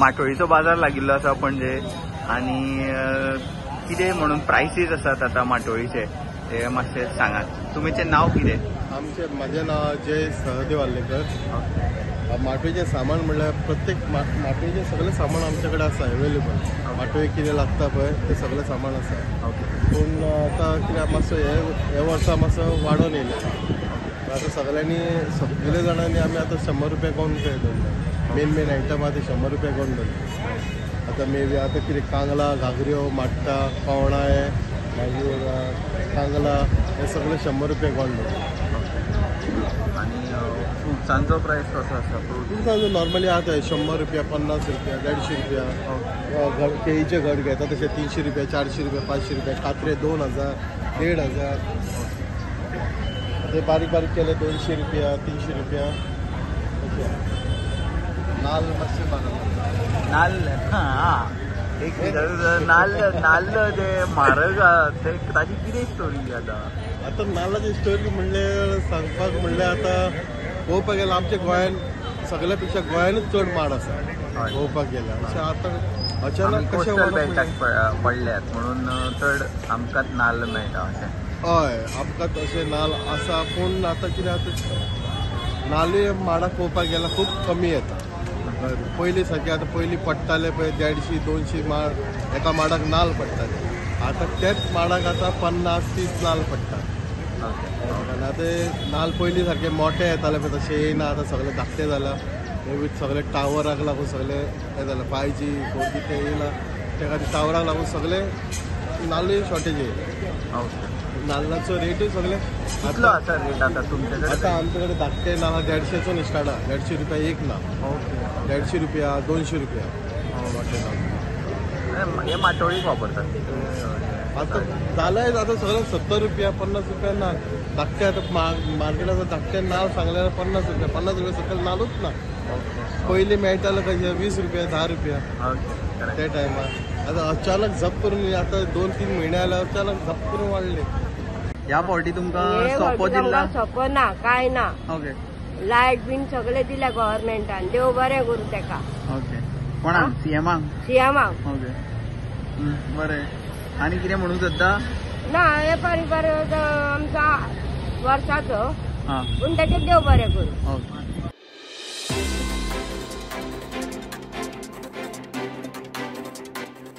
माटोळीचो बाजार लागिल्लो आसा पणजे आनी कितें म्हणून प्रायसीस आसात आता माटोळीचे ते मातशें सांगात. तुमचें नाव कितें? माझे नाव अजय सहदेव आल्लेकर. माटोळीचे सामान म्हणल्यार प्रत्येक माटोळीचे सगळे सामान आमच्याकडे आसा अवेलेबल. माटोळी कितें लागता पळय ते सगळे सामान आसा. पूण आतां कित्याक मातसो हे वर्सा मातसो वाडोन येयले. आता सगळे जाणांनी आमी आतां 100 रुपया कोण पे दवरला. मेन आयटम आहा ते 100 रुपया कोण दवरला. आतां मेबी आतां कितें कांगला, घागऱ्यो, माट्टा, पावणाय, मागीर कांगला हे सगळे 100 रुपया कोण दवरला. आनी फ्रुट्सांचो प्रायस कसो आसा? फ्रुट्सांचो नॉर्मली आतां 100 रुपया, 50 रुपया, 150 रुपया. केळीचे घड घेता तशे 300 रुपया, 400 रुपया, 500 रुपया. कात्रे 2000, 1500. ते बारीक बारीक केले 200 रुपया, 300 रुपया. नाल मातशे नाल्ल एक नाल्ल ते म्हारग ते ताजी कितें स्टोरी आतां नाल्लाची स्टोरी म्हणल्यार सांगपाक म्हणल्यार आतां पळोवपाक गेल्यार आमच्या गोंयान सगळ्या पेक्षा गोंयानूच चड माड आसा पळोवपाक गेल्यार. अशें आतां अचानक कशें बेल्टाक पडल्यात म्हणून चड आमकांच नाल्ल मेळटा अशें. हय आमकां तशें नाल्ल आसा पूण आतां कितें आतां नाल्ल माडाक पळोवपाक गेल्यार खूब कमी येता. पयलीं सारकें आतां पयलीं पडटाले पळय 150-200 माड एका माडाक नाल्ल पडटाले. आतां तेच माडाक आतां 50-30 नाल्ल पडटात. आतां नाल्ल पयलीं सारके मोठे येताले पळय तशें येयना. आतां सगळे धाकटे जाला. सगळे टावराक लागून सगळे हें जालां 5G 4G ते येयला. त्या खातीर टावराक लागून सगळे नाल्ल शॉर्टेज येयला. नाल्लाचो रेटूय सगळे कितलो आसा रेट आतां तुमचे कडेन? आतां आमचे कडेन धाकटे नाल्ल 150 स्टार्ट आहा. 150 रुपया एक नाल्ल. 150 रुपया, 200 रुपया मोठे नाल्ल. हे माटोळीक वापरतात आतां जालें आतां सगळे 70 रुपया, 50 रुपया नाल्ल. धाकटे आतां मार्केटांत धाकटे नाल्ल सांगल्यार 50 रुपया. 50 रुपया सकयल नाल्लूच ना. पयलीं मेळटाले कशें 20 रुपया, 10 रुपया त्या टायमार. आतां अचानक झप करून आतां 2-3 म्हयने जाले अचानक झप करून वाडले. ह्या फावटी तुमकां सोपो दिला? सोपो ना, काय ना. ओके. लायट बीन सगळे दिल्या गव्हर्नमेंटान. देव बरें करूं तेका. ओके. कोणाक? सीएमाक? सीएमाक. ओके बरें. आनी कितें म्हणूं सोदता? ना हे परिवार आमचा वर्साचो पूण तेचे देव बरें करूं.